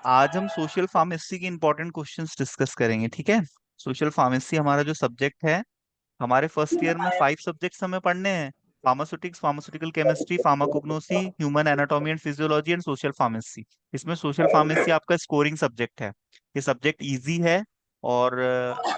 आज हम social pharmacy के इंपॉर्टेंट क्वेश्चंस डिस्कस करेंगे, ठीक है। सोशल फार्मेसी हमारा जो सब्जेक्ट है, हमारे फर्स्ट ईयर में 5 सब्जेक्ट्स हमें पढ़ने हैं। Pharmaceutics, pharmaceutical chemistry, pharmacognosy, human anatomy and physiology and social pharmacy. इसमें सोशल फार्मेसी आपका स्कोरिंग सब्जेक्ट है। ये सब्जेक्ट इजी है और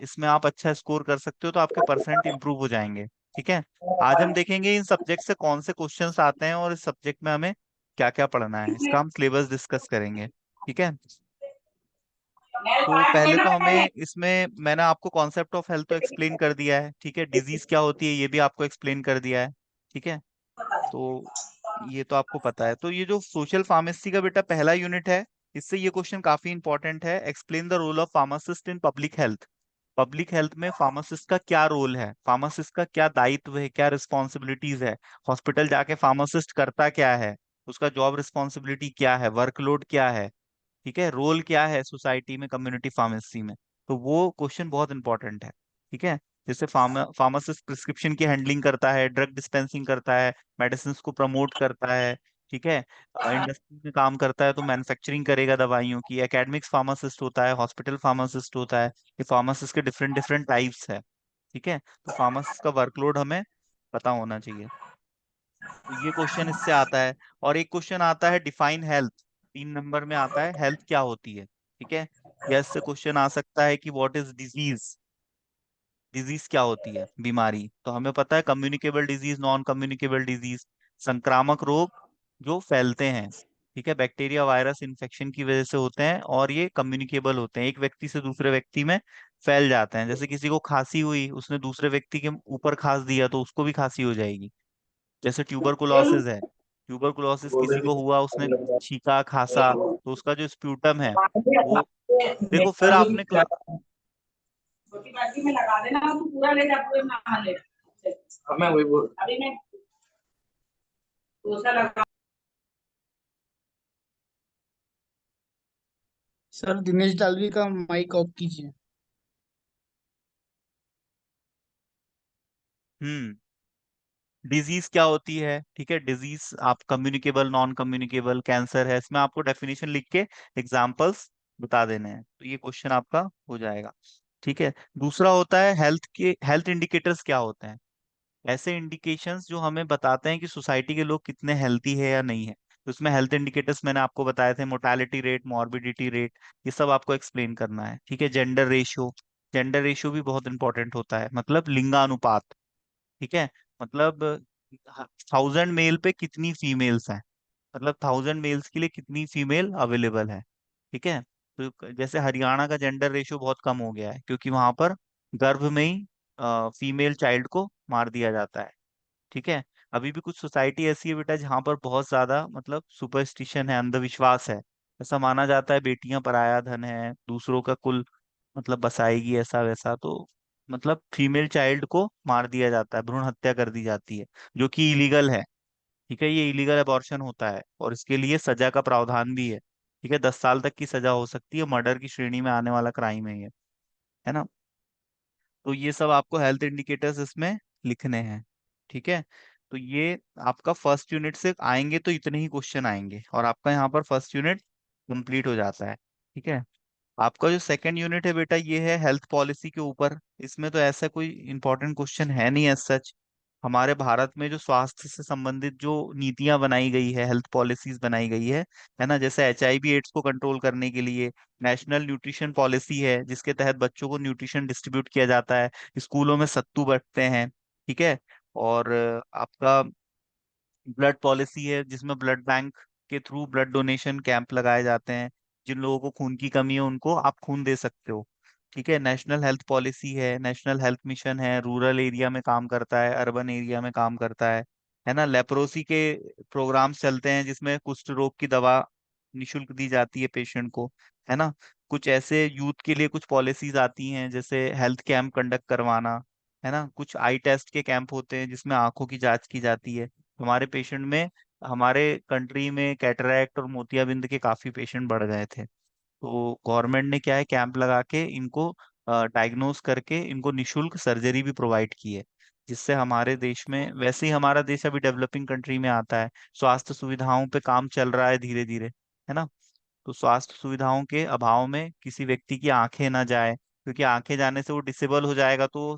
इसमें आप अच्छा स्कोर कर सकते हो तो आपके परसेंट इंप्रूव हो जाएंगे, ठीक है। आज हम देखेंगे इन सब्जेक्ट से कौन से क्वेश्चंस आते हैं और इस सब्जेक्ट में हमें क्या क्या पढ़ना है, इसका हम सिलेबस डिस्कस करेंगे, ठीक है। तो पहले तो हमें इसमें मैंने आपको कॉन्सेप्ट ऑफ हेल्थ तो एक्सप्लेन कर दिया है, ठीक है। डिजीज क्या होती है ये भी आपको एक्सप्लेन कर दिया है, ठीक है। तो ये तो आपको पता है। तो ये जो सोशल फार्मेसी का बेटा पहला यूनिट है, इससे ये क्वेश्चन काफी इंपॉर्टेंट है। Explain the role of pharmacist in public health. Public health में फार्मासिस्ट का क्या रोल है, फार्मासिस्ट का क्या दायित्व है, क्या रिस्पॉन्सिबिलिटीज है, हॉस्पिटल जाके फार्मासिस्ट करता क्या है, उसका जॉब रिस्पॉन्सिबिलिटी क्या है, वर्कलोड क्या है, ठीक है, रोल क्या है सोसाइटी में, कम्युनिटी फार्मेसी में। तो वो क्वेश्चन बहुत इंपॉर्टेंट है, ठीक है। जैसे फार्मासिस्ट प्रिस्क्रिप्शन की हैंडलिंग करता है, ड्रग डिस्पेंसिंग करता है, मेडिसिन को प्रमोट करता है, ठीक है। इंडस्ट्री में काम करता है तो मैन्युफैक्चरिंग करेगा दवाइयों की। एकेडमिक्स फार्मासिस्ट होता है, हॉस्पिटल फार्मासिस्ट होता है। ये फार्मासिस्ट के डिफरेंट डिफरेंट टाइप्स है, ठीक है। तो फार्मासिस्ट का वर्कलोड हमें पता होना चाहिए। तो ये क्वेश्चन इससे आता है। और एक क्वेश्चन आता है डिफाइन हेल्थ। 3 नंबर में आता है हेल्थ क्या होती है, ठीक है। या इससे क्वेश्चन आ सकता है कि व्हाट इज डिजीज। डिजीज क्या होती है, बीमारी। तो हमें पता है communicable disease, non communicable disease, संक्रामक रोग जो फैलते हैं, ठीक है, बैक्टीरिया वायरस इन्फेक्शन की वजह से होते हैं, और ये कम्युनिकेबल होते हैं, एक व्यक्ति से दूसरे व्यक्ति में फैल जाते हैं। जैसे किसी को खांसी हुई, उसने दूसरे व्यक्ति के ऊपर खांस दिया तो उसको भी खांसी हो जाएगी। जैसे ट्यूबरकुलोसिस है, ट्यूबरकुलोसिस किसी को हुआ, उसने छींका खांसा तो उसका जो स्प्यूटम है वो, देखो फिर आपने छोटी बाल्टी में लगा देना, तू पूरा ले जा, पूरे नहा ले। अब मैं वही बोल अभी मैं डोसा लगा। सर दिनेश डालवी का माइक ऑफ कीजिए। हम्म, डिजीज क्या होती है, ठीक है। डिजीज आप कम्युनिकेबल, नॉन कम्युनिकेबल, कैंसर है, इसमें आपको डेफिनेशन लिख के एग्जाम्पल्स बता देने हैं, तो ये क्वेश्चन आपका हो जाएगा, ठीक है। दूसरा होता है हेल्थ के, हेल्थ इंडिकेटर्स क्या होते हैं। ऐसे इंडिकेशंस जो हमें बताते हैं कि सोसाइटी के लोग कितने हेल्थी है या नहीं है। तो इसमें हेल्थ इंडिकेटर्स मैंने आपको बताए थे, मोर्टालिटी रेट, मॉर्बिडिटी रेट, ये सब आपको एक्सप्लेन करना है, ठीक है। जेंडर रेशियो, जेंडर रेशियो भी बहुत इंपॉर्टेंट होता है, मतलब लिंगानुपात, ठीक है। मतलब 1000 मेल पे कितनी फीमेल्स हैं, मतलब 1000 मेल्स के लिए कितनी फीमेल अवेलेबल है, ठीक है। तो जैसे हरियाणा का जेंडर रेशियो बहुत कम हो गया है क्योंकि वहां पर गर्भ में ही फीमेल चाइल्ड को मार दिया जाता है, ठीक है। अभी भी कुछ सोसाइटी ऐसी है बेटा जहाँ पर बहुत ज्यादा मतलब सुपरस्टिशन है, अंधविश्वास है। ऐसा माना जाता है बेटियां पराया धन है, दूसरों का कुल मतलब बसाएगी, ऐसा वैसा। तो मतलब फीमेल चाइल्ड को मार दिया जाता है, भ्रूण हत्या कर दी जाती है, जो कि इलीगल है, ठीक है। ये इलीगल अबॉर्शन होता है और इसके लिए सजा का प्रावधान भी है, ठीक है। 10 साल तक की सजा हो सकती है, मर्डर की श्रेणी में आने वाला क्राइम है ये, है ना। तो ये सब आपको हेल्थ इंडिकेटर्स इसमें लिखने हैं, ठीक है। तो ये आपका फर्स्ट यूनिट से आएंगे तो इतने ही क्वेश्चन आएंगे और आपका यहाँ पर फर्स्ट यूनिट कंप्लीट हो जाता है, ठीक है। आपका जो सेकंड यूनिट है बेटा ये है हेल्थ पॉलिसी के ऊपर। इसमें तो ऐसा कोई इंपॉर्टेंट क्वेश्चन है नहीं एज सच। हमारे भारत में जो स्वास्थ्य से संबंधित जो नीतियां बनाई गई है, हेल्थ पॉलिसीज बनाई गई है ना। जैसे HIV एड्स को कंट्रोल करने के लिए नेशनल न्यूट्रिशन पॉलिसी है, जिसके तहत बच्चों को न्यूट्रिशन डिस्ट्रीब्यूट किया जाता है, स्कूलों में सत्तू बंटते हैं, ठीक है। और आपका ब्लड पॉलिसी है जिसमें ब्लड बैंक के थ्रू ब्लड डोनेशन कैंप लगाए जाते हैं। जिन लोगों को खून की कमी है उनको आप खून दे सकते हो, ठीक है। नेशनल हेल्थ पॉलिसी है, नेशनल हेल्थ मिशन है, रूरल एरिया में काम करता है, अर्बन एरिया में काम करता है ना। लेप्रोसी के प्रोग्राम्स चलते हैं जिसमें कुष्ठ रोग की दवा निशुल्क दी जाती है पेशेंट को, है ना। कुछ ऐसे यूथ के लिए कुछ पॉलिसीज आती हैं जैसे हेल्थ कैंप कंडक्ट करवाना, है ना। कुछ आई टेस्ट के कैंप होते हैं जिसमें आंखों की जांच की जाती है। हमारे पेशेंट में, हमारे कंट्री में कैटरैक्ट और मोतियाबिंद के काफी पेशेंट बढ़ गए थे। तो गवर्नमेंट ने क्या है, कैंप लगा के इनको डायग्नोस करके इनको निशुल्क सर्जरी भी प्रोवाइड की है, जिससे हमारे देश में, वैसे ही हमारा देश अभी डेवलपिंग कंट्री में आता है, स्वास्थ्य सुविधाओं पे काम चल रहा है धीरे धीरे, है ना। तो स्वास्थ्य सुविधाओं के अभाव में किसी व्यक्ति की आंखें ना जाए, क्योंकि आंखें जाने से वो डिसेबल हो जाएगा, तो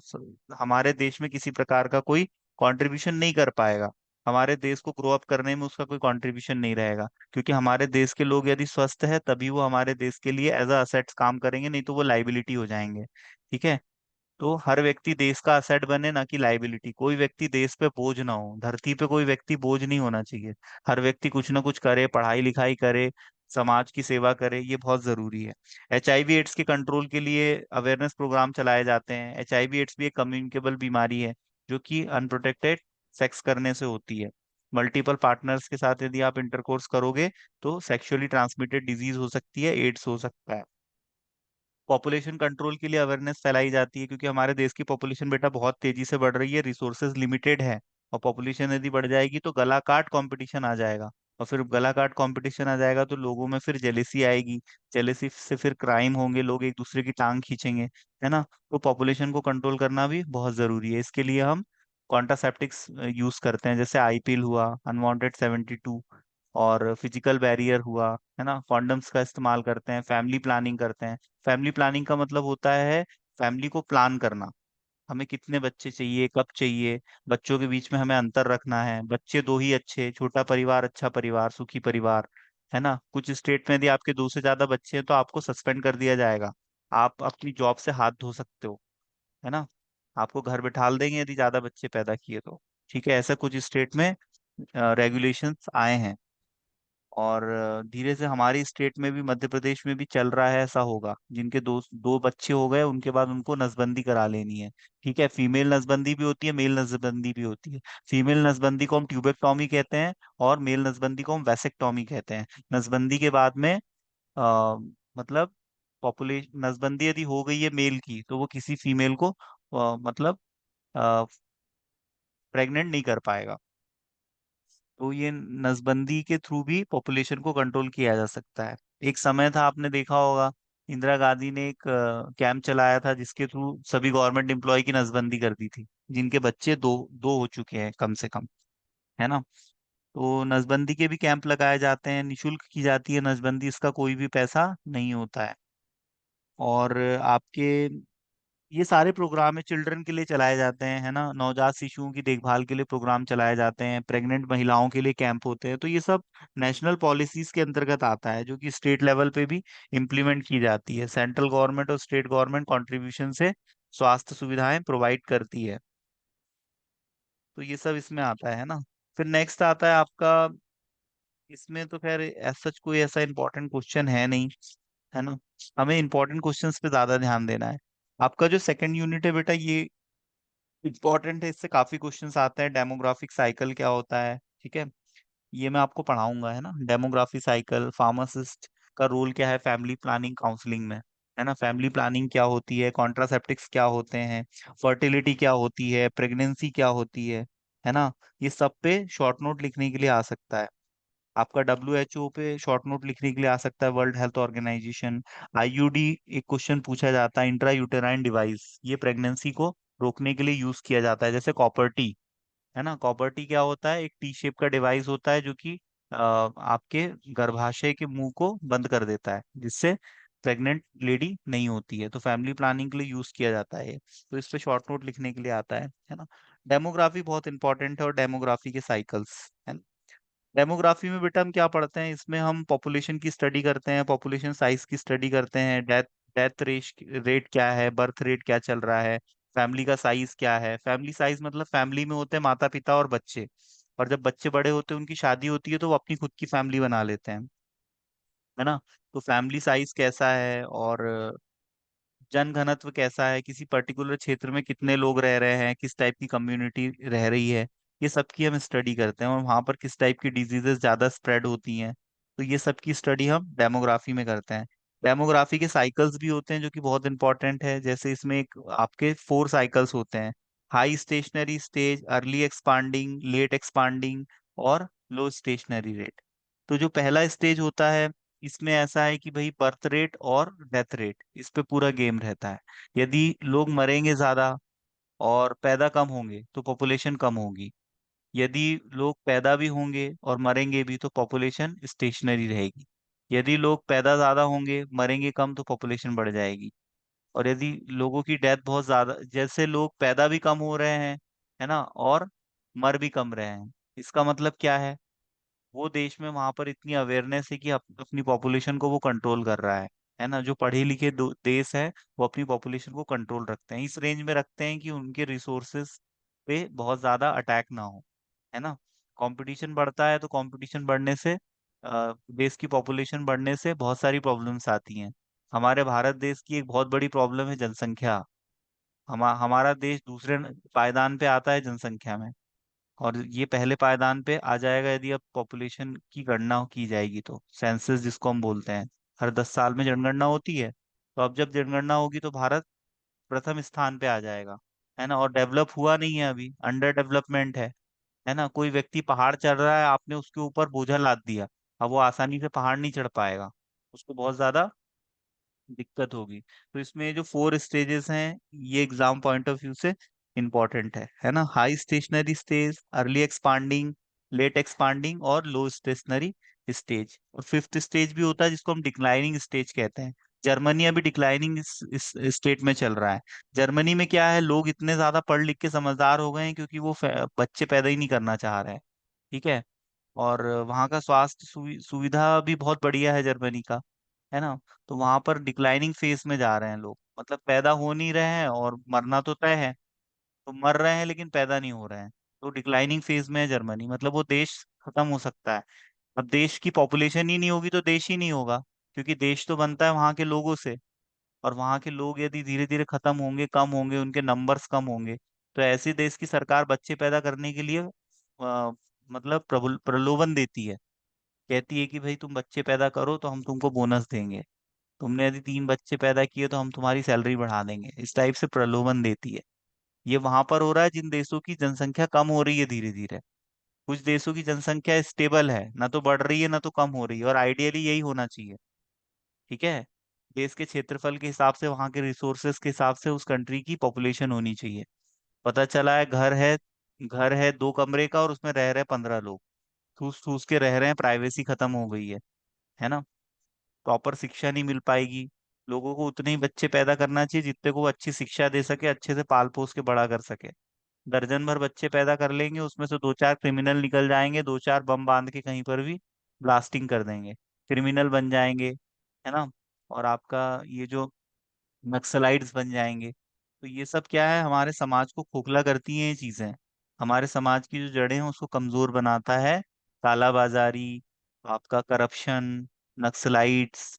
हमारे देश में किसी प्रकार का कोई कंट्रीब्यूशन नहीं कर पाएगा, हमारे देश को ग्रो अप करने में उसका कोई कंट्रीब्यूशन नहीं रहेगा। क्योंकि हमारे देश के लोग यदि स्वस्थ है तभी वो हमारे देश के लिए एज अ असेट्स काम करेंगे, नहीं तो वो लाइबिलिटी हो जाएंगे। ठीक है। तो हर व्यक्ति देश का असेट बने, ना कि लाइबिलिटी। कोई व्यक्ति देश पे बोझ ना हो, धरती पे कोई व्यक्ति बोझ नहीं होना चाहिए। हर व्यक्ति कुछ ना कुछ करे, पढ़ाई लिखाई करे, समाज की सेवा करे, ये बहुत जरूरी है। HIV एड्स के कंट्रोल के लिए अवेयरनेस प्रोग्राम चलाए जाते हैं। HIV एड्स भी एक कम्युनिकेबल बीमारी है जो कि अनप्रोटेक्टेड सेक्स करने से होती है। मल्टीपल पार्टनर्स के साथ यदि आप इंटरकोर्स करोगे तो सेक्सुअली ट्रांसमिटेड डिजीज हो सकती है, एड्स हो सकता है। पॉपुलेशन कंट्रोल के लिए अवेयरनेस फैलाई जाती है, क्योंकि हमारे देश की पॉपुलेशन बेटा बहुत तेजी से बढ़ रही है, रिसोर्सेज लिमिटेड है। और पॉपुलेशन यदि बढ़ जाएगी तो गला काट कंपटीशन आ जाएगा, और फिर गला काट कंपटीशन आ जाएगा तो लोगों में फिर जेलेसी आएगी। जेलेसी से फिर क्राइम होंगे, लोग एक दूसरे की टांग खींचेंगे, है ना। तो पॉपुलेशन को कंट्रोल करना भी बहुत जरूरी है। इसके लिए हम कॉन्ट्रासेप्टिक्स यूज करते हैं, जैसे आईपीएल हुआ, अनवांटेड 72, और फिजिकल बैरियर हुआ, है ना। कॉन्डम्स का इस्तेमाल करते हैं, फैमिली प्लानिंग करते हैं। फैमिली प्लानिंग का मतलब होता है फैमिली को प्लान करना, हमें कितने बच्चे चाहिए, कब चाहिए, बच्चों के बीच में हमें अंतर रखना है, बच्चे दो ही अच्छे, छोटा परिवार अच्छा परिवार, सुखी परिवार, है ना। कुछ स्टेट में यदि आपके दो से ज्यादा बच्चे हैं तो आपको सस्पेंड कर दिया जाएगा, आप अपनी जॉब से हाथ धो सकते हो, है ना। आपको घर बिठाल देंगे यदि ज्यादा बच्चे पैदा किए तो। ठीक है, ऐसा कुछ स्टेट में रेगुलेशंस आए हैं। और धीरे से हमारी स्टेट में भी, मध्य प्रदेश में भी चल रहा है, ऐसा होगा। जिनके दो दो बच्चे हो गए उनके बाद उनको नसबंदी करा लेनी है। ठीक है, फीमेल नसबंदी भी होती है, मेल नसबंदी भी होती है। फीमेल नसबंदी को हम ट्यूबेक्टॉमी कहते हैं, और मेल नसबंदी को हम वैसेक्टॉमी कहते हैं। नसबंदी के बाद में आ, मतलब पॉपुलेशन, नसबंदी यदि हो गई है मेल की तो वो किसी फीमेल को मतलब प्रेग्नेंट नहीं कर पाएगा। तो ये नसबंदी के थ्रू भी पॉपुलेशन को कंट्रोल किया जा सकता है। एक समय था, आपने देखा होगा, इंदिरा गांधी ने एक कैंप चलाया था जिसके थ्रू सभी गवर्नमेंट एम्प्लॉय की नसबंदी कर दी थी, जिनके बच्चे दो दो हो चुके हैं कम से कम, है ना। तो नसबंदी के भी कैंप लगाए जाते हैं, निशुल्क की जाती है नसबंदी, इसका कोई भी पैसा नहीं होता है। और आपके ये सारे प्रोग्राम है चिल्ड्रन के लिए चलाए जाते हैं, है ना। नवजात शिशुओं की देखभाल के लिए प्रोग्राम चलाए जाते हैं, प्रेग्नेंट महिलाओं के लिए कैंप होते हैं। तो ये सब नेशनल पॉलिसीज के अंतर्गत आता है, जो कि स्टेट लेवल पे भी इम्प्लीमेंट की जाती है। सेंट्रल गवर्नमेंट और स्टेट गवर्नमेंट कंट्रीब्यूशन से स्वास्थ्य सुविधाएं प्रोवाइड करती है। तो ये सब इसमें आता है ना। फिर नेक्स्ट आता है आपका, इसमें तो खैर सच कोई ऐसा इंपॉर्टेंट क्वेश्चन है नहीं, है ना। हमें इंपॉर्टेंट क्वेश्चंस पे ज्यादा ध्यान देना है। आपका जो सेकंड यूनिट है बेटा, ये इम्पोर्टेंट है, इससे काफी क्वेश्चंस आते हैं। डेमोग्राफिक साइकिल क्या होता है, ठीक है, ये मैं आपको पढ़ाऊंगा, है ना। डेमोग्राफी साइकिल, फार्मासिस्ट का रोल क्या है फैमिली प्लानिंग काउंसलिंग में, है ना। फैमिली प्लानिंग क्या होती है, कॉन्ट्रासेप्टिक्स क्या होते हैं, फर्टिलिटी क्या होती है, प्रेगनेंसी क्या होती है ना। ये सब पे शॉर्ट नोट लिखने के लिए आ सकता है। आपका WHO पे शॉर्ट नोट लिखने के लिए आ सकता है, वर्ल्ड हेल्थ ऑर्गेनाइजेशन। IUD एक क्वेश्चन पूछा जाता है, इंट्रा यूटेराइन डिवाइस, ये प्रेगनेंसी को रोकने के लिए यूज किया जाता है। जैसे कॉपर टी, है ना। कॉपर टी क्या होता है, एक टी शेप का डिवाइस होता है जो कि आपके गर्भाशय के मुंह को बंद कर देता है, जिससे प्रेग्नेंट लेडी नहीं होती है। तो फैमिली प्लानिंग के लिए यूज किया जाता है ये। तो इस पे शॉर्ट नोट लिखने के लिए आता है ना। डेमोग्राफी बहुत इंपॉर्टेंट है, और डेमोग्राफी के साइकिल्स, है ना। डेमोग्राफी में बेटा हम क्या पढ़ते हैं, इसमें हम पॉपुलेशन की स्टडी करते हैं, पॉपुलेशन साइज की स्टडी करते हैं, डेथ डेथ रेट क्या है, बर्थ रेट क्या चल रहा है, फैमिली का साइज क्या है। फैमिली साइज मतलब फैमिली में होते हैं माता पिता और बच्चे, और जब बच्चे बड़े होते हैं उनकी शादी होती है तो वो अपनी खुद की फैमिली बना लेते हैं, है ना। तो फैमिली साइज कैसा है, और जन घनत्व कैसा है, किसी पर्टिकुलर क्षेत्र में कितने लोग रह रहे हैं, किस टाइप की कम्युनिटी रह रही है, ये सब की हम स्टडी करते हैं। और वहाँ पर किस टाइप की डिजीजेस ज्यादा स्प्रेड होती हैं, तो ये सब की स्टडी हम डेमोग्राफी में करते हैं। डेमोग्राफी के साइकिल्स भी होते हैं जो कि बहुत इंपॉर्टेंट है। जैसे इसमें एक आपके 4 साइकिल्स होते हैं, high stationary stage, early expanding, late expanding, और लो स्टेशनरी रेट। तो जो पहला स्टेज होता है, इसमें ऐसा है कि भाई बर्थ रेट और डेथ रेट, इस पे पूरा गेम रहता है। यदि लोग मरेंगे ज्यादा और पैदा कम होंगे तो पॉपुलेशन कम होगी, यदि लोग पैदा भी होंगे और मरेंगे भी तो पॉपुलेशन स्टेशनरी रहेगी। यदि लोग पैदा ज्यादा होंगे मरेंगे कम तो पॉपुलेशन बढ़ जाएगी। और यदि लोगों की डेथ बहुत ज्यादा, जैसे लोग पैदा भी कम हो रहे हैं, है ना, और मर भी कम रहे हैं, इसका मतलब क्या है? वो देश में वहां पर इतनी अवेयरनेस है कि अपनी पॉपुलेशन को वो कंट्रोल कर रहा है ना। जो पढ़े लिखे देश है वो अपनी पॉपुलेशन को कंट्रोल रखते हैं, इस रेंज में रखते हैं कि उनके रिसोर्सेस पे बहुत ज्यादा अटैक ना हो, है ना। कंपटीशन बढ़ता है तो कंपटीशन बढ़ने से देश की पॉपुलेशन बढ़ने से बहुत सारी प्रॉब्लम्स आती हैं। हमारे भारत देश की एक बहुत बड़ी प्रॉब्लम है जनसंख्या। हमारा देश दूसरे पायदान पे आता है जनसंख्या में, और ये पहले पायदान पे आ जाएगा यदि अब पॉपुलेशन की गणना की जाएगी तो, सेंसस जिसको हम बोलते हैं। हर 10 साल में जनगणना होती है, तो अब जब जनगणना होगी तो भारत प्रथम स्थान पे आ जाएगा, है ना। और डेवलप हुआ नहीं है अभी, अंडर डेवलपमेंट है ना। कोई व्यक्ति पहाड़ चढ़ रहा है, आपने उसके ऊपर बोझा लाद दिया, अब वो आसानी से पहाड़ नहीं चढ़ पाएगा, उसको बहुत ज्यादा दिक्कत होगी। तो इसमें जो 4 स्टेजेस हैं ये एग्जाम पॉइंट ऑफ व्यू से इम्पोर्टेंट है ना। High stationary stage, early expanding, late expanding और लो स्टेशनरी स्टेज। और फिफ्थ स्टेज भी होता है जिसको हम डिक्लाइनिंग स्टेज कहते हैं। जर्मनी अभी डिक्लाइनिंग इस स्टेट में चल रहा है। जर्मनी में क्या है, लोग इतने ज्यादा पढ़ लिख के समझदार हो गए हैं क्योंकि वो बच्चे पैदा ही नहीं करना चाह रहे हैं, ठीक है। और वहाँ का स्वास्थ्य सुविधा भी बहुत बढ़िया है जर्मनी का, है ना। तो वहां पर डिक्लाइनिंग फेज में जा रहे हैं लोग, मतलब पैदा हो नहीं रहे हैं और मरना तो तय है, तो मर रहे हैं लेकिन पैदा नहीं हो रहे हैं। तो डिक्लाइनिंग फेज में है जर्मनी, मतलब वो देश खत्म हो सकता है। अब देश की पॉपुलेशन ही नहीं होगी तो देश ही नहीं होगा, क्योंकि देश तो बनता है वहां के लोगों से। और वहां के लोग यदि धीरे धीरे खत्म होंगे, कम होंगे, उनके नंबर्स कम होंगे, तो ऐसे देश की सरकार बच्चे पैदा करने के लिए मतलब प्रलोभन देती है। कहती है कि भाई तुम बच्चे पैदा करो तो हम तुमको बोनस देंगे, तुमने यदि 3 बच्चे पैदा किए तो हम तुम्हारी सैलरी बढ़ा देंगे, इस टाइप से प्रलोभन देती है। ये वहां पर हो रहा है जिन देशों की जनसंख्या कम हो रही है धीरे धीरे। कुछ देशों की जनसंख्या स्टेबल है, ना तो बढ़ रही है ना तो कम हो रही है, और आइडियली यही होना चाहिए, ठीक है। देश के क्षेत्रफल के हिसाब से, वहां के रिसोर्सेस के हिसाब से उस कंट्री की पॉपुलेशन होनी चाहिए। पता चला है घर है 2 कमरे का और उसमें रह रहे 15 लोग, ठूस ठूस के रह रहे हैं, प्राइवेसी खत्म हो गई है ना। प्रॉपर शिक्षा नहीं मिल पाएगी। लोगों को उतने ही बच्चे पैदा करना चाहिए जितने को वो अच्छी शिक्षा दे सके, अच्छे से पाल पोस के बड़ा कर सके। दर्जन भर बच्चे पैदा कर लेंगे, उसमें से 2 4 क्रिमिनल निकल जाएंगे, 2 4 बम बांध के कहीं पर भी ब्लास्टिंग कर देंगे, क्रिमिनल बन जाएंगे, है ना। और आपका ये जो नक्सलाइट्स बन जाएंगे। तो ये सब क्या है, हमारे समाज को खोखला करती हैं ये चीजें। हमारे समाज की जो जड़ें हैं उसको कमजोर बनाता है। काला बाजारी, आपका करप्शन, नक्सलाइट्स,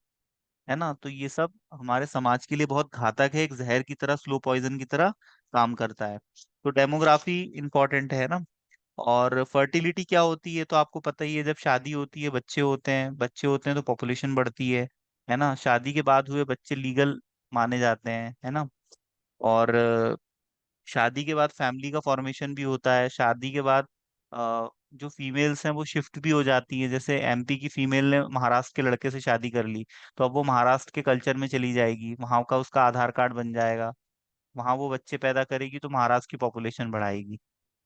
है ना। तो ये सब हमारे समाज के लिए बहुत घातक है, एक जहर की तरह, स्लो पॉइजन की तरह काम करता है। तो डेमोग्राफी इंपॉर्टेंट है ना। और फर्टिलिटी क्या होती है तो आपको पता ही है, जब शादी होती है, बच्चे होते हैं तो पॉपुलेशन बढ़ती है ना। शादी के बाद हुए बच्चे लीगल माने जाते हैं, है ना। और शादी के बाद फैमिली का फॉर्मेशन भी होता है। शादी के बाद जो फीमेल्स हैं वो शिफ्ट भी हो जाती हैं, जैसे एमपी की फीमेल ने महाराष्ट्र के लड़के से शादी कर ली, तो अब वो महाराष्ट्र के कल्चर में चली जाएगी, वहां का उसका आधार कार्ड बन जाएगा, वहां वो बच्चे पैदा करेगी तो महाराष्ट्र की पॉपुलेशन बढ़ाएगी,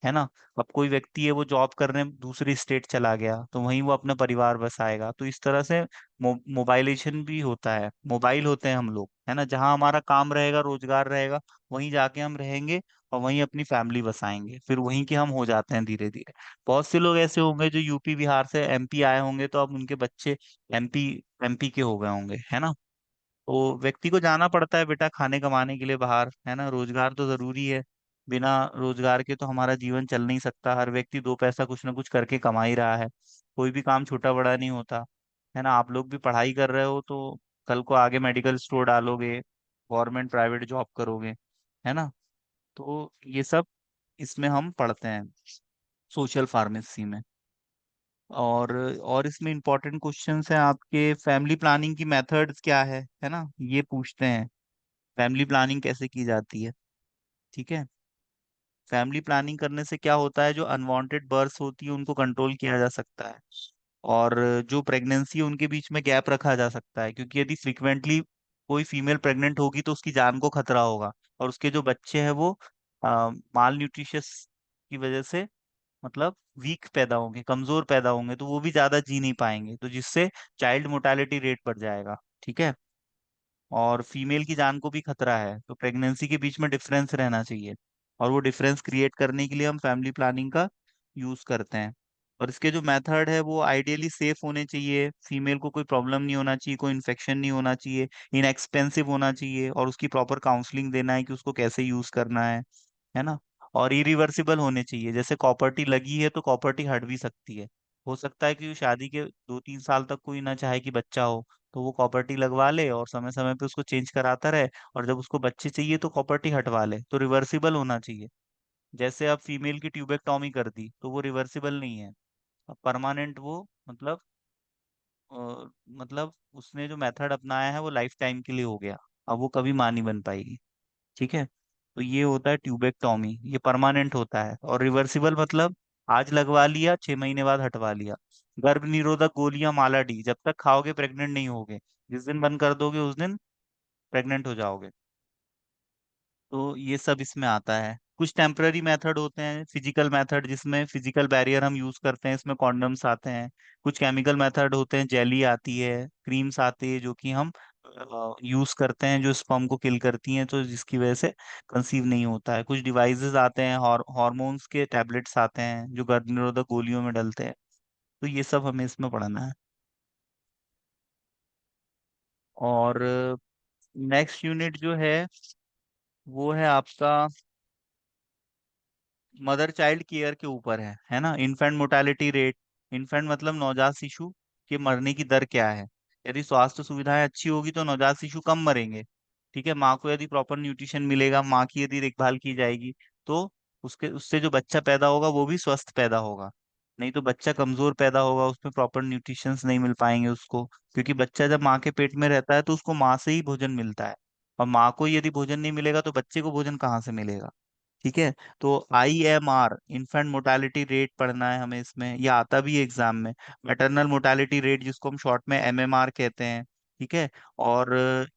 है ना। अब कोई व्यक्ति है वो जॉब करने दूसरी स्टेट चला गया तो वहीं वो अपना परिवार बसाएगा। तो इस तरह से मोबाइलेशन भी होता है, मोबाइल होते हैं हम लोग, है ना। जहाँ हमारा काम रहेगा, रोजगार रहेगा, वहीं जाके हम रहेंगे और वहीं अपनी फैमिली बसाएंगे, फिर वहीं के हम हो जाते हैं धीरे धीरे। बहुत से लोग ऐसे होंगे जो यूपी बिहार से एमपी आए होंगे, तो अब उनके बच्चे एमपी एमपी के हो गए होंगे, है ना। तो व्यक्ति को जाना पड़ता है बेटा खाने कमाने के लिए बाहर, है ना। रोजगार तो जरूरी है, बिना रोजगार के तो हमारा जीवन चल नहीं सकता। हर व्यक्ति 2 पैसा कुछ ना कुछ करके कमा ही रहा है, कोई भी काम छोटा बड़ा नहीं होता, है ना। आप लोग भी पढ़ाई कर रहे हो तो कल को आगे मेडिकल स्टोर डालोगे, गवर्नमेंट प्राइवेट जॉब करोगे, है ना। तो ये सब इसमें हम पढ़ते हैं, सोशल फार्मेसी में। और इसमें इंपॉर्टेंट क्वेश्चंस हैं आपके, फैमिली प्लानिंग की मेथड्स क्या है ना, ये पूछते हैं। फैमिली प्लानिंग कैसे की जाती है, ठीक है। फैमिली प्लानिंग करने से क्या होता है, जो अनवांटेड बर्थ होती है उनको कंट्रोल किया जा सकता है। और जो प्रेगनेंसी है उनके बीच में गैप रखा जा सकता है, क्योंकि यदि फ्रिक्वेंटली कोई फीमेल प्रेग्नेंट होगी तो उसकी जान को खतरा होगा, और उसके जो बच्चे हैं वो माल न्यूट्रिशियस की वजह से मतलब वीक पैदा होंगे, कमजोर पैदा होंगे, तो वो भी ज्यादा जी नहीं पाएंगे, तो जिससे चाइल्ड मोर्टालिटी रेट बढ़ जाएगा। ठीक है। और फीमेल की जान को भी खतरा है, तो प्रेगनेंसी के बीच में डिफरेंस रहना चाहिए, और वो डिफरेंस क्रिएट करने के लिए हम फैमिली प्लानिंग का यूज करते हैं। और इसके जो मेथड है वो आइडियली सेफ होने चाहिए, फीमेल को कोई प्रॉब्लम नहीं होना चाहिए, कोई इन्फेक्शन नहीं होना चाहिए, इनएक्सपेंसिव होना चाहिए, और उसकी प्रॉपर काउंसलिंग देना है कि उसको कैसे यूज करना है ना। और इरिवर्सिबल होने चाहिए, जैसे कॉपर्टी लगी है तो कॉपर्टी हट भी सकती है। हो सकता है कि शादी के 2-3 साल तक कोई ना चाहे कि बच्चा हो, तो वो कॉपर्टी लगवा ले और समय समय पे उसको चेंज कराता रहे, और जब उसको बच्चे चाहिए तो कॉपर्टी हटवा ले, तो रिवर्सिबल होना चाहिए। जैसे अब फीमेल की ट्यूबेक्टॉमी कर दी तो वो रिवर्सिबल नहीं है, अब परमानेंट वो मतलब उसने जो मेथड अपनाया है वो लाइफ टाइम के लिए हो गया, अब वो कभी मां नहीं बन पाएगी। ठीक है। तो ये होता है ट्यूबेक्टॉमी, ये परमानेंट होता है। और रिवर्सिबल मतलब आज लगवा लिया, 6 महीने बाद हटवा लिया। गर्भ निरोधक गोलियां माला डी जब तक खाओगे प्रेग्नेंट नहीं होगे, जिस दिन बंद कर दोगे उस दिन प्रेग्नेंट हो जाओगे। तो ये सब इसमें आता है। कुछ टेम्पररी मेथड होते हैं, फिजिकल मेथड जिसमें फिजिकल बैरियर हम यूज करते हैं, इसमें कॉन्डम्स आते हैं। कुछ केमिकल मेथड होते हैं, जेली आती है, क्रीम्स आती है, जो कि हम यूज करते हैं, जो स्पर्म को किल करती हैं, तो जिसकी वजह से कंसीव नहीं होता है। कुछ डिवाइसेस आते हैं, हॉर्मोन्स के टैबलेट्स आते हैं जो गर्भ निरोधक गोलियों में डलते हैं। तो ये सब हमें इसमें पढ़ना है। और नेक्स्ट यूनिट जो है वो है आपका मदर चाइल्ड केयर के ऊपर है ना। इन्फेंट मोर्टालिटी रेट, इन्फेंट मतलब नवजात शिशु के मरने की दर क्या है। यदि स्वास्थ्य सुविधाएं अच्छी होगी तो नवजात शिशु कम मरेंगे। ठीक है। माँ को यदि प्रॉपर न्यूट्रिशन मिलेगा, माँ की यदि देखभाल की जाएगी, तो उसके उससे जो बच्चा पैदा होगा वो भी स्वस्थ पैदा होगा। नहीं तो बच्चा कमजोर पैदा होगा, उसमें प्रॉपर न्यूट्रिशंस नहीं मिल पाएंगे उसको, क्योंकि बच्चा जब माँ के पेट में रहता है तो उसको माँ से ही भोजन मिलता है, और माँ को यदि भोजन नहीं मिलेगा तो बच्चे को भोजन कहाँ से मिलेगा। ठीक है। तो IMR, इन्फेंट मोर्टालिटी रेट पढ़ना है हमें इसमें, ये आता भी है एग्जाम में। मैटरनल मोर्टालिटी रेट जिसको हम शॉर्ट में MMR कहते हैं। ठीक है। और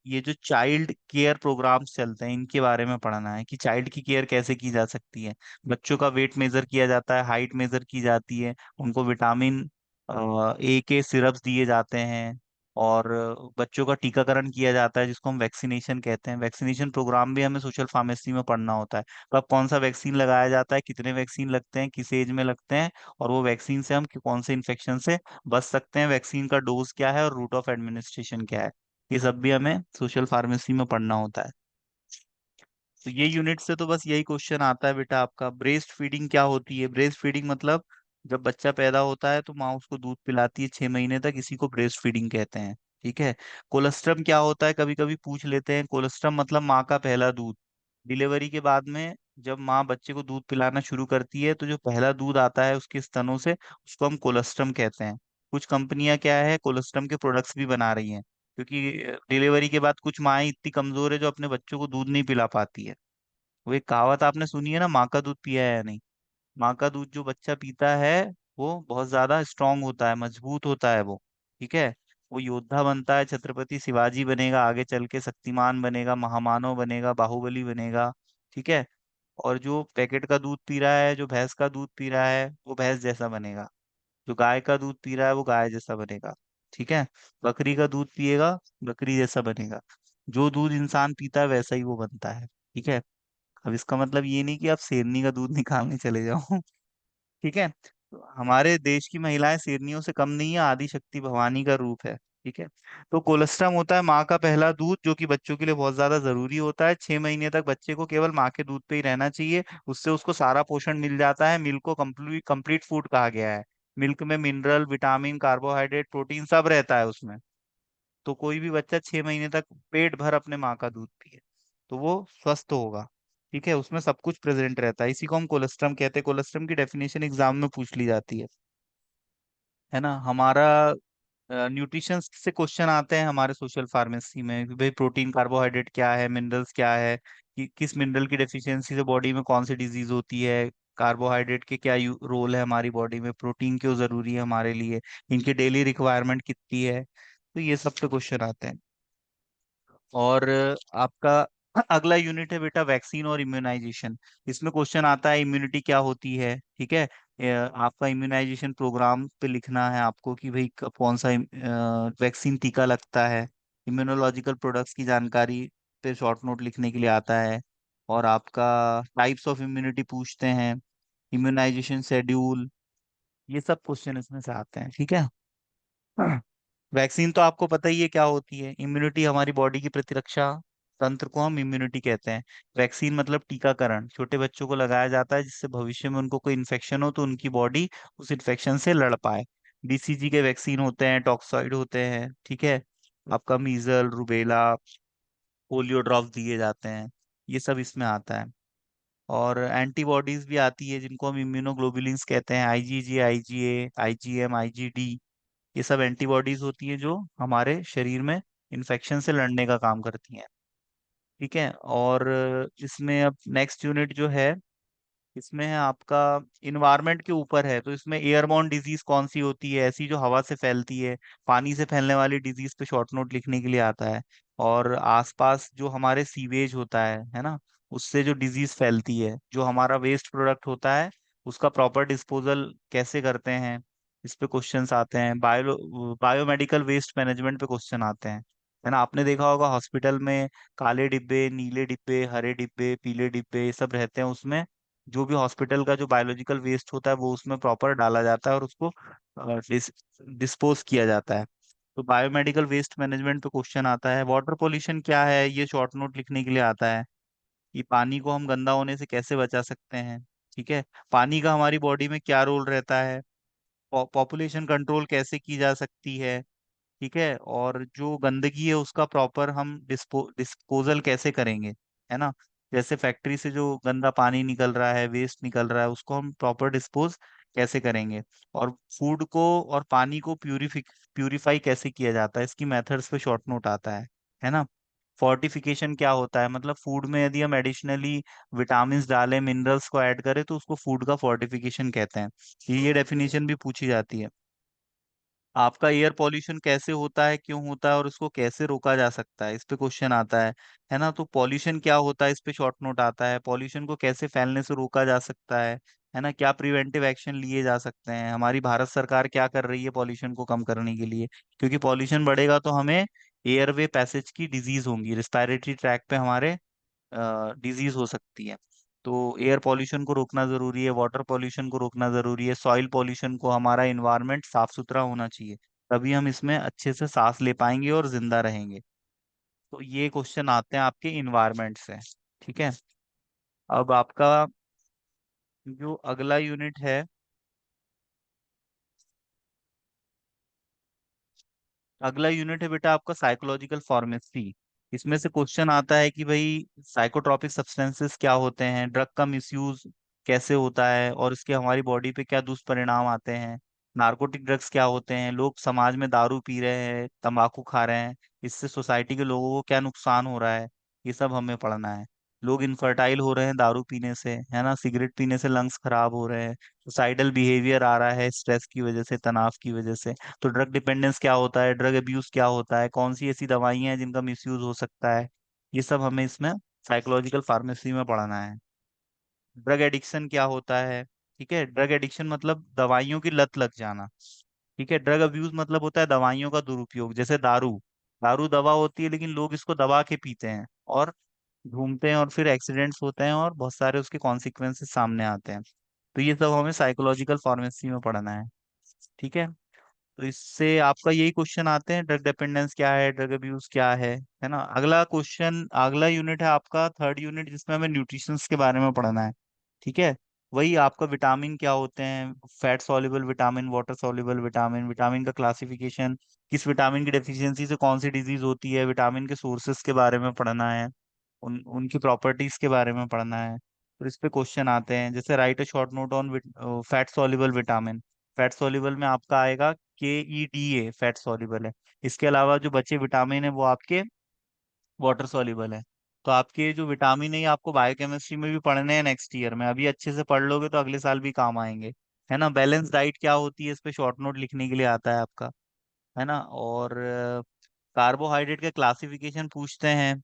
ये जो चाइल्ड केयर प्रोग्राम्स चलते हैं इनके बारे में पढ़ना है कि चाइल्ड की केयर कैसे की जा सकती है। बच्चों का वेट मेजर किया जाता है, हाइट मेजर की जाती है, उनको विटामिन A के सिरप्स दिए जाते हैं, और बच्चों का टीकाकरण किया जाता है जिसको हम वैक्सीनेशन कहते हैं। वैक्सीनेशन प्रोग्राम भी हमें सोशल फार्मेसी में पढ़ना होता है। कब कौन सा वैक्सीन लगाया जाता है, कितने वैक्सीन लगते हैं, किस एज में लगते हैं, और वो वैक्सीन से हम कौन से इन्फेक्शन से बच सकते हैं, वैक्सीन का डोज क्या है और रूट ऑफ एडमिनिस्ट्रेशन क्या है, ये सब भी हमें सोशल फार्मेसी में पढ़ना होता है। तो ये यूनिट से तो बस यही क्वेश्चन आता है बेटा आपका। ब्रेस्ट फीडिंग क्या होती है। ब्रेस्ट फीडिंग मतलब जब बच्चा पैदा होता है तो माँ उसको दूध पिलाती है 6 महीने तक, इसी को ब्रेस्ट फीडिंग कहते हैं। ठीक है। कोलेस्ट्रम क्या होता है, कभी कभी पूछ लेते हैं। कोलेस्ट्रम मतलब माँ का पहला दूध। डिलीवरी के बाद में जब माँ बच्चे को दूध पिलाना शुरू करती है तो जो पहला दूध आता है उसके स्तनों से, उसको हम कोलेस्ट्रम कहते हैं। कुछ कंपनियां क्या है, कोलेस्ट्रम के प्रोडक्ट्स भी बना रही हैं, क्योंकि डिलीवरी के बाद कुछ माएँ इतनी कमजोर है जो अपने बच्चों को दूध नहीं पिला पाती है। वो एक कहावत आपने सुनी है ना, माँ का दूध पिया है या नहीं। माँ का दूध जो बच्चा पीता है वो बहुत ज्यादा स्ट्रांग होता है, मजबूत होता है वो। ठीक है। वो योद्धा बनता है, छत्रपति शिवाजी बनेगा, आगे चल के शक्तिमान बनेगा, महामानव बनेगा, बाहुबली बनेगा। ठीक है। और जो पैकेट का दूध पी रहा है, जो भैंस का दूध पी रहा है, वो भैंस जैसा बनेगा। जो गाय का दूध पी रहा है वो गाय जैसा बनेगा। ठीक है। बकरी का दूध पिएगा, बकरी जैसा बनेगा। जो दूध इंसान पीता है वैसा ही वो बनता है। ठीक है। अब इसका मतलब ये नहीं कि आप शेरनी का दूध निकालने चले जाओ। ठीक है। तो हमारे देश की महिलाएं शेरनियों से कम नहीं है, आदि शक्ति भवानी का रूप है। ठीक है। तो कोलेस्ट्रम होता है माँ का पहला दूध, जो कि बच्चों के लिए बहुत ज्यादा जरूरी होता है। 6 महीने तक बच्चे को केवल माँ के दूध पे ही रहना चाहिए, उससे उसको सारा पोषण मिल जाता है। मिल्क को कंप्लीट कंप्लीट फूड कहा गया है। मिल्क में मिनरल, विटामिन, कार्बोहाइड्रेट, प्रोटीन सब रहता है उसमें। तो कोई भी बच्चा 6 महीने तक पेट भर अपने माँ का दूध पिए तो वो स्वस्थ होगा। ठीक है। उसमें सब कुछ प्रेजेंट रहता है, इसी को हम कोलेस्ट्रम कहते हैं। कोलेस्ट्रम की डेफिनेशन एग्जाम में पूछ ली जाती है ना। हमारा न्यूट्रिशन से क्वेश्चन आते हैं हमारे सोशल फार्मेसी में कि भाई प्रोटीन, कार्बोहाइड्रेट क्या है, मिनरल्स क्या है, कि किस मिनरल की डेफिशिएंसी से बॉडी में कौन सी डिजीज होती है, कार्बोहाइड्रेट के क्या रोल है हमारी बॉडी में, प्रोटीन क्यों जरूरी है हमारे लिए, इनकी डेली रिक्वायरमेंट कितनी है। तो ये सब पे क्वेश्चन आते हैं। और आपका अगला यूनिट है बेटा वैक्सीन और इम्यूनाइजेशन। इसमें क्वेश्चन आता है इम्यूनिटी क्या होती है, ठीक है। आपका इम्यूनाइजेशन प्रोग्राम पे लिखना है आपको कि भाई कौन सा वैक्सीन टीका लगता है। इम्यूनोलॉजिकल प्रोडक्ट्स की जानकारी पे शॉर्ट नोट लिखने के लिए आता है। और आपका टाइप्स ऑफ इम्यूनिटी पूछते हैं, इम्यूनाइजेशन शेड्यूल, ये सब क्वेश्चन इसमें से आते हैं, ठीक है। वैक्सीन तो आपको पता ही है क्या होती है। इम्यूनिटी हमारी बॉडी की प्रतिरक्षा तंत्र को हम इम्यूनिटी कहते हैं। वैक्सीन मतलब टीकाकरण, छोटे बच्चों को लगाया जाता है जिससे भविष्य में उनको कोई इन्फेक्शन हो तो उनकी बॉडी उस इन्फेक्शन से लड़ पाए। बीसीजी के वैक्सीन होते हैं, टॉक्सॉइड होते हैं, ठीक है। आपका मीजल, रुबेला, पोलियो ड्रॉप्स दिए जाते हैं, ये सब इसमें आता है। और एंटीबॉडीज भी आती है जिनको हम इम्यूनोग्लोबुलिन्स कहते हैं, आईजीजी, आईजीए, आईजीएम, आईजीडी। ये सब एंटीबॉडीज होती है जो हमारे शरीर में इन्फेक्शन से लड़ने का काम करती हैं, ठीक है। और इसमें अब नेक्स्ट यूनिट जो है, इसमें है आपका इन्वायरमेंट के ऊपर है। तो इसमें एयरबॉर्न डिजीज कौन सी होती है, ऐसी जो हवा से फैलती है। पानी से फैलने वाली डिजीज पे शॉर्ट नोट लिखने के लिए आता है। और आसपास जो हमारे सीवेज होता है ना, उससे जो डिजीज फैलती है, जो हमारा वेस्ट प्रोडक्ट होता है उसका प्रॉपर डिस्पोजल कैसे करते हैं, इस पे क्वेश्चंस आते हैं। बायोमेडिकल वेस्ट मैनेजमेंट पे क्वेश्चन आते हैं, है ना। आपने देखा होगा हॉस्पिटल में काले डिब्बे, नीले डिब्बे, हरे डिब्बे, पीले डिब्बे, ये सब रहते हैं। उसमें जो भी हॉस्पिटल का जो बायोलॉजिकल वेस्ट होता है वो उसमें प्रॉपर डाला जाता है और उसको डिस्पोज किया जाता है। तो बायोमेडिकल वेस्ट मैनेजमेंट पे क्वेश्चन आता है। वाटर पोल्यूशन क्या है, ये शॉर्ट नोट लिखने के लिए आता है। कि पानी को हम गंदा होने से कैसे बचा सकते हैं, ठीक है। पानी का हमारी बॉडी में क्या रोल रहता है, पॉपुलेशन कंट्रोल कैसे की जा सकती है, ठीक है। और जो गंदगी है उसका प्रॉपर हम डिस्पोजल कैसे करेंगे, है ना। जैसे फैक्ट्री से जो गंदा पानी निकल रहा है, वेस्ट निकल रहा है, उसको हम प्रॉपर डिस्पोज कैसे करेंगे। और फूड को और पानी को प्यूरिफाई कैसे किया जाता है, इसकी मेथड्स पे शॉर्ट नोट आता है ना। फोर्टिफिकेशन क्या होता है, मतलब फूड में यदि हम एडिशनली विटामिन डालें, मिनरल्स को ऐड करें तो उसको फूड का फोर्टिफिकेशन कहते हैं। ये डेफिनेशन भी पूछी जाती है। आपका एयर पॉल्यूशन कैसे होता है, क्यों होता है और उसको कैसे रोका जा सकता है, इस पे क्वेश्चन आता है ना। तो पॉल्यूशन क्या होता है, इस पे शॉर्ट नोट आता है। पॉल्यूशन को कैसे फैलने से रोका जा सकता है ना। क्या प्रिवेंटिव एक्शन लिए जा सकते हैं, हमारी भारत सरकार क्या कर रही है पॉल्यूशन को कम करने के लिए। क्योंकि पॉल्यूशन बढ़ेगा तो हमें एयरवे पैसेज की डिजीज होंगी, रिस्पायरेटरी ट्रैक पे हमारे डिजीज हो सकती है। तो एयर पॉल्यूशन को रोकना जरूरी है, वाटर पॉल्यूशन को रोकना जरूरी है, सॉइल पॉल्यूशन को, हमारा इन्वायरमेंट साफ सुथरा होना चाहिए, तभी हम इसमें अच्छे से सांस ले पाएंगे और जिंदा रहेंगे। तो ये क्वेश्चन आते हैं आपके इन्वायरमेंट से, ठीक है। अब आपका जो अगला यूनिट है, अगला यूनिट है बेटा आपका साइकोलॉजिकल फार्मेसी। इसमें से क्वेश्चन आता है कि भाई साइकोट्रॉपिक सब्सटेंसेस क्या होते हैं, ड्रग का मिसयूज कैसे होता है और इसके हमारी बॉडी पे क्या दुष्परिणाम आते हैं। नार्कोटिक ड्रग्स क्या होते हैं, लोग समाज में दारू पी रहे हैं, तंबाकू खा रहे हैं, इससे सोसाइटी के लोगों को क्या नुकसान हो रहा है, ये सब हमें पढ़ना है। लोग इनफर्टाइल हो रहे हैं दारू पीने से, है ना। सिगरेट पीने से लंग्स खराब हो रहे हैं, सुसाइडल बिहेवियर आ रहा है स्ट्रेस की वजह से, तनाव की वजह से। तो ड्रग डिपेंडेंस क्या होता है, ड्रग अब्यूज क्या होता है, कौन सी ऐसी दवाइयां हैं जिनका मिसयूज हो सकता है, ये सब हमें इसमें साइकोलॉजिकल फार्मेसी में पढ़ना है। ड्रग एडिक्शन क्या होता है, ठीक है। ड्रग एडिक्शन मतलब दवाइयों की लत लग जाना, ठीक है। ड्रग अब्यूज मतलब होता है दवाइयों का दुरुपयोग, जैसे दारू। दारू दवा होती है लेकिन लोग इसको दबा के पीते हैं और घूमते हैं और फिर एक्सीडेंट्स होते हैं और बहुत सारे उसके कॉन्सिक्वेंसेस सामने आते हैं। तो ये सब हमें साइकोलॉजिकल फार्मेसी में पढ़ना है, ठीक है। तो इससे आपका यही क्वेश्चन आते हैं, ड्रग डिपेंडेंस क्या है, ड्रग अब्यूज क्या है ना। अगला क्वेश्चन, अगला यूनिट है आपका थर्ड यूनिट, जिसमें हमें न्यूट्रिशन के बारे में पढ़ना है, ठीक है। वही आपका विटामिन क्या होते हैं, fat soluble vitamin, water soluble vitamin, vitamin का क्लासिफिकेशन, किस विटामिन की डेफिशिएंसी से कौन सी डिजीज होती है, विटामिन के सोर्सेस के बारे में पढ़ना है, उनकी प्रॉपर्टीज के बारे में पढ़ना है। तो इस पे क्वेश्चन आते हैं, जैसे right a short note on fat soluble vitamin. Fat soluble में आपका आएगा KEDA, फैट सॉल्युबल है। इसके अलावा जो बचे विटामिन है वो आपके वाटर सॉल्युबल है। तो आपके जो विटामिन है ये आपको बायोकेमिस्ट्री में भी पढ़ने हैं नेक्स्ट ईयर में, अभी अच्छे से पढ़ लोगे तो अगले साल भी काम आएंगे, है ना। बैलेंस डाइट क्या होती है, इस पे शॉर्ट नोट लिखने के लिए आता है आपका, है ना। और कार्बोहाइड्रेट का क्लासिफिकेशन पूछते हैं।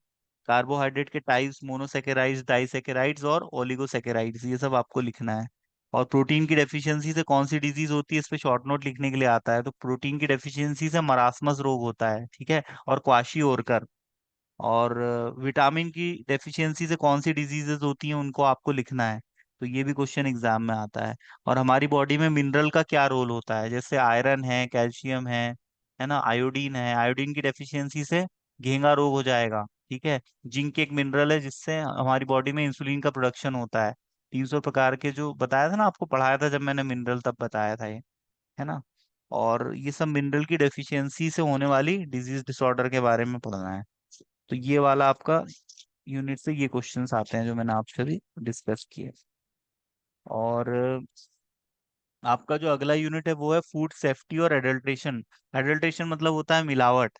कार्बोहाइड्रेट के टाइप्स, मोनोसेकेराइड्स, डाइसेकेराइड्स और ओलिगोसेकेराइड्स, ये सब आपको लिखना है। और प्रोटीन की डेफिशिएंसी से कौन सी डिजीज होती है, इस पे शॉर्ट नोट लिखने के लिए आता है। तो प्रोटीन की डेफिशिएंसी से मरासमस रोग होता है, ठीक है, और क्वाशी, और विटामिन की डेफिशिएंसी से कौन सी डिजीजेस होती हैं उनको आपको लिखना है। तो ये भी क्वेश्चन एग्जाम में आता है। और हमारी बॉडी में मिनरल का क्या रोल होता है, जैसे आयरन है, कैल्शियम है ना, आयोडीन है, आयोडीन की डेफिशिएंसी से घेंगा रोग हो जाएगा, ठीक है। जिंक एक मिनरल है जिससे हमारी बॉडी में इंसुलिन का प्रोडक्शन होता है। 300 प्रकार के, जो बताया था ना आपको, पढ़ाया था जब मैंने मिनरल, तब बताया था ये, है ना। और ये सब मिनरल की डेफिशिएंसी से होने वाली डिजीज डिसऑर्डर के बारे में पढ़ना है। तो ये वाला आपका यूनिट से ये क्वेश्चंस आते हैं जो मैंने आपसे भी डिस्कस किए। और आपका जो अगला यूनिट है वो है फूड सेफ्टी और एडल्ट्रेशन। एडल्ट्रेशन मतलब होता है मिलावट।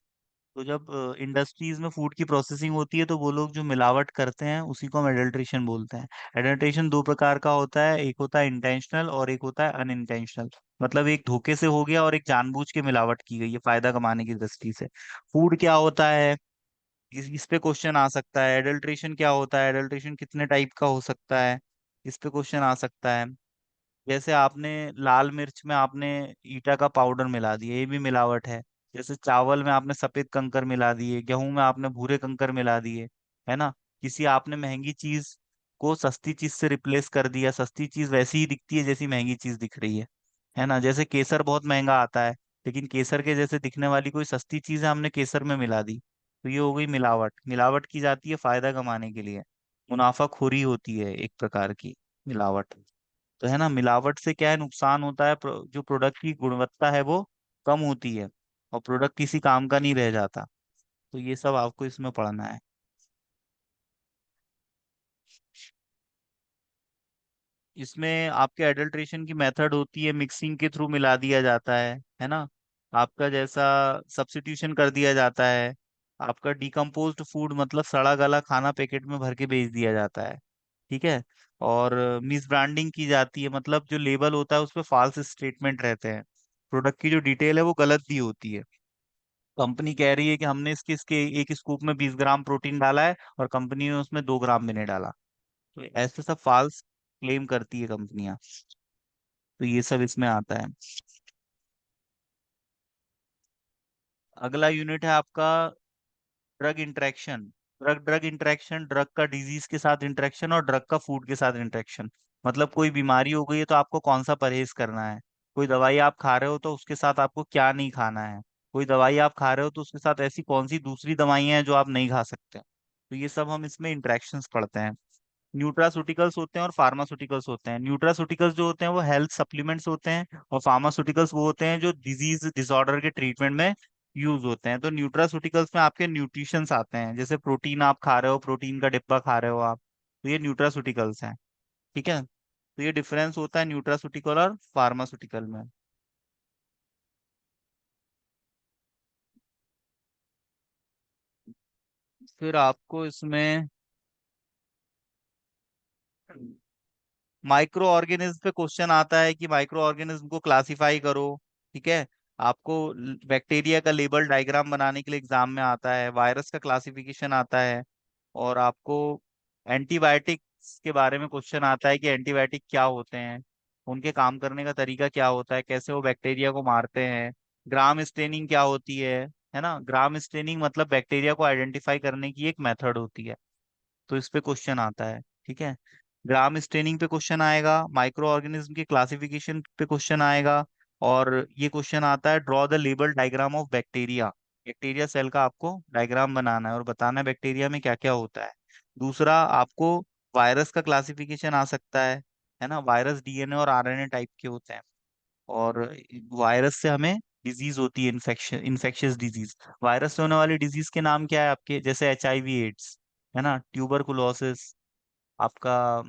तो जब इंडस्ट्रीज में फूड की प्रोसेसिंग होती है तो वो लोग जो मिलावट करते हैं उसी को हम एडल्ट्रेशन बोलते हैं। एडल्ट्रेशन दो प्रकार का होता है, एक होता है इंटेंशनल और एक होता है अनइंटेंशनल। मतलब एक धोखे से हो गया और एक जानबूझ के मिलावट की गई है फायदा कमाने की दृष्टि से। फूड क्या होता है, इस पे क्वेश्चन आ सकता है। एडल्ट्रेशन क्या होता है, एडल्ट्रेशन कितने टाइप का हो सकता है, इस पे क्वेश्चन आ सकता है। जैसे आपने लाल मिर्च में आपने ईटा का पाउडर मिला दिया, ये भी मिलावट है। जैसे चावल में आपने सफेद कंकर मिला दिए, गेहूं में आपने भूरे कंकर मिला दिए, है ना। किसी आपने महंगी चीज को सस्ती चीज से रिप्लेस कर दिया, सस्ती चीज वैसी ही दिखती है जैसी महंगी चीज दिख रही है ना। जैसे केसर बहुत महंगा आता है, लेकिन केसर के जैसे दिखने वाली कोई सस्ती चीज है हमने केसर में मिला दी, तो ये हो गई मिलावट। मिलावट की जाती है फायदा कमाने के लिए, मुनाफाखोरी होती है एक प्रकार की मिलावट। तो है ना, मिलावट से क्या है, नुकसान होता है, जो प्रोडक्ट की गुणवत्ता है वो कम होती है और प्रोडक्ट किसी काम का नहीं रह जाता। तो ये सब आपको इसमें पढ़ना है। इसमें आपके एडल्ट्रेशन की मेथड होती है, मिक्सिंग के थ्रू मिला दिया जाता है ना। आपका जैसा सब्स्टिट्यूशन कर दिया जाता है। आपका डिकम्पोज्ड फूड मतलब सड़ा गला खाना पैकेट में भर के बेच दिया जाता है, ठीक है। और मिस ब्रांडिंग की जाती है, मतलब जो लेबल होता है उस पर फॉल्स स्टेटमेंट रहते हैं, प्रोडक्ट की जो डिटेल है वो गलत दी होती है। कंपनी कह रही है कि हमने इसके एक स्कूप में 20 ग्राम प्रोटीन डाला है और कंपनी ने उसमें 2 ग्राम भी नहीं डाला। तो ऐसे सब फॉल्स क्लेम करती है कंपनियां। तो ये सब इसमें आता है। अगला यूनिट है आपका drug interaction. Drug interaction, drug का डिजीज के साथ इंटरेक्शन और ड्रग का फूड के साथ इंटरेक्शन। मतलब कोई बीमारी हो गई है तो आपको कौन सा परहेज करना है। कोई दवाई आप खा रहे हो तो उसके साथ आपको क्या नहीं खाना है। कोई दवाई आप खा रहे हो तो उसके साथ ऐसी कौन सी दूसरी दवाइयां हैं जो आप नहीं खा सकते। तो ये सब हम इसमें इंटरेक्शंस पढ़ते हैं। न्यूट्रास्यूटिकल्स होते हैं और फार्मास्यूटिकल्स होते हैं। न्यूट्रास्यूटिकल्स जो होते हैं वो हेल्थ सप्लीमेंट्स होते हैं, और फार्मास्यूटिकल्स वो होते हैं जो डिजीज डिसऑर्डर के ट्रीटमेंट में यूज होते हैं। तो न्यूट्रास्यूटिकल्स में आपके न्यूट्रिशंस आते हैं, जैसे प्रोटीन आप खा रहे हो, प्रोटीन का डिब्बा खा रहे हो आप, तो ये न्यूट्रास्यूटिकल्स हैं, ठीक है। तो ये डिफरेंस होता है न्यूट्रास्यूटिकल और फार्मास्यूटिकल में। फिर आपको इसमें माइक्रो ऑर्गेनिज्म पे क्वेश्चन आता है कि माइक्रो ऑर्गेनिज्म को क्लासिफाई करो, ठीक है। आपको बैक्टीरिया का लेबल डायग्राम बनाने के लिए एग्जाम में आता है, वायरस का क्लासिफिकेशन आता है, और आपको एंटीबायोटिक्स के बारे में क्वेश्चन आता है कि एंटीबायोटिक क्या होते हैं, उनके काम करने का तरीका क्या होता है, कैसे वो बैक्टीरिया को मारते हैं। ग्राम स्टेनिंग क्या होती है ना। ग्राम स्टेनिंग मतलब बैक्टीरिया को आइडेंटिफाई करने की एक मेथड होती है। तो इस पे क्वेश्चन आता है, ठीक है। ग्राम स्टेनिंग पे क्वेश्चन आएगा, माइक्रो ऑर्गेनिज्म के क्लासिफिकेशन पे क्वेश्चन आएगा, और ये क्वेश्चन आता है draw the label diagram of bacteria. Bacteria cell का आपको डायग्राम बनाना है और बताना है बैक्टीरिया में क्या क्या होता है। दूसरा आपको वायरस का क्लासिफिकेशन आ सकता है ना। वायरस डीएनए और आरएनए टाइप के होते हैं, और वायरस से हमें डिजीज होती है, इन्फेक्शियस डिजीज। वायरस से होने वाली डिजीज के नाम क्या है आपके, जैसे HIV एड्स, है ना, ट्यूबरकुलोसिस आपका,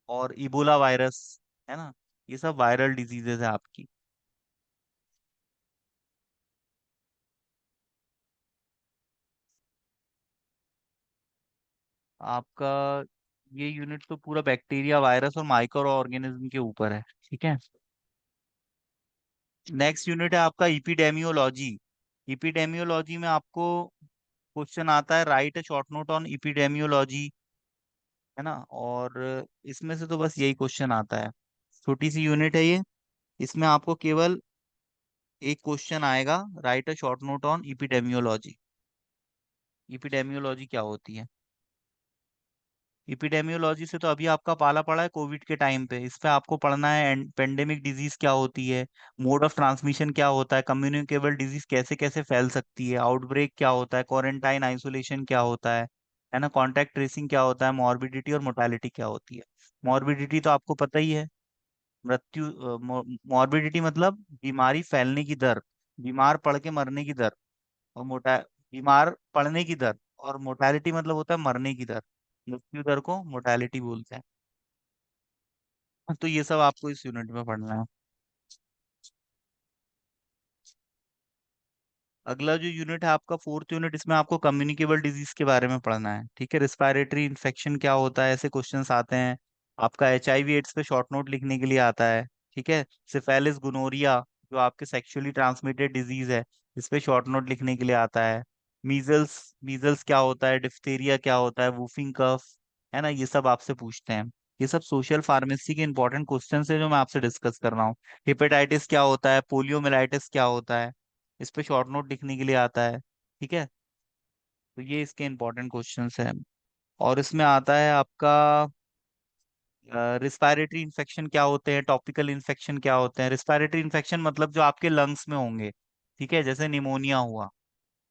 और इबोला वायरस, है ना। ये सब वायरल डिजीजेज है आपकी। आपका ये यूनिट तो पूरा बैक्टीरिया, वायरस और माइक्रो ऑर्गेनिज्म के ऊपर है, ठीक है। नेक्स्ट यूनिट है आपका इपिडेमियोलॉजी। इपिडेमियोलॉजी में आपको क्वेश्चन आता है write a short note on epidemiology, है ना। और इसमें से तो बस यही क्वेश्चन आता है, छोटी सी यूनिट है ये। इसमें आपको केवल एक क्वेश्चन आएगा, write a short note on epidemiology. Epidemiology क्या होती है? इपिडेमियोलॉजी से तो अभी आपका पाला पड़ा है कोविड के टाइम पे। इस पे आपको पढ़ना है पेंडेमिक डिजीज क्या होती है, मोड ऑफ ट्रांसमिशन क्या होता है, कम्युनिकेबल डिजीज कैसे कैसे फैल सकती है, आउटब्रेक क्या होता है, क्वारंटाइन आइसोलेशन क्या होता है ना, कॉन्टैक्ट ट्रेसिंग क्या होता है, मॉर्बिडिटी और मोर्टालिटी क्या होती है। मॉर्बिडिटी तो आपको पता ही है, मृत्यु। मॉर्बिडिटी मतलब बीमारी फैलने की दर, बीमार पड़ के मरने की दर। और बीमार पड़ने की दर। और मोर्टालिटी मतलब होता है मरने की दर, मृत्यु दर को मोर्टालिटी बोलते हैं। तो ये सब आपको इस यूनिट में पढ़ना है। अगला जो यूनिट है आपका फोर्थ यूनिट, इसमें आपको कम्युनिकेबल डिजीज के बारे में पढ़ना है, ठीक है। रिस्पायरेटरी इन्फेक्शन क्या होता है, ऐसे क्वेश्चंस आते हैं। आपका HIV एड्स पे शॉर्ट नोट लिखने के लिए आता है, ठीक है। सिफेलिस गोनोरिया जो आपके सेक्सुअली ट्रांसमिटेड डिजीज है, इस पे शॉर्ट नोट लिखने के लिए आता है। मीजल्स, मीजल्स क्या होता है, डिफ्थीरिया क्या होता है, वूफिंग कफ, है ना, ये सब आपसे पूछते हैं। ये सब सोशल फार्मेसी के इंपॉर्टेंट क्वेश्चन है जो मैं आपसे डिस्कस कर रहा हूँ। हेपेटाइटिस क्या होता है, पोलियोमिलाइटिस क्या होता है, इस पे शॉर्ट नोट लिखने के लिए आता है, ठीक है। तो ये इसके इंपॉर्टेंट क्वेश्चंस हैं। और इसमें आता है आपका रिस्पायरेटरी इन्फेक्शन क्या होते हैं, टॉपिकल इन्फेक्शन क्या होते हैं। रिस्पायरेटरी इन्फेक्शन मतलब जो आपके लंग्स में होंगे, ठीक है, जैसे निमोनिया हुआ,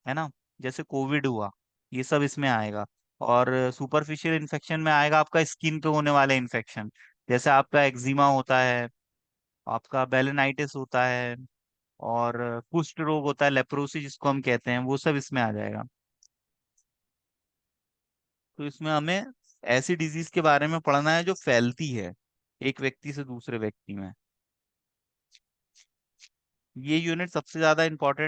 है ना, जैसे कोविड हुआ, ये सब इसमें आएगा। और सुपरफिशियल इन्फेक्शन में आएगा आपका स्किन पे होने वाले इन्फेक्शन, जैसे आपका एक्जिमा होता है, आपका बेलेनाइटिस होता है, और कुष्ठ रोग होता है, लेप्रोसी जिसको हम कहते हैं, वो सब इसमें आ जाएगा। तो इसमें हमें ऐसी डिजीज के बारे में पढ़ना है जो फैलती है एक व्यक्ति से दूसरे व्यक्ति में। ये यूनिट सबसे ज्यादा इंपॉर्टेंट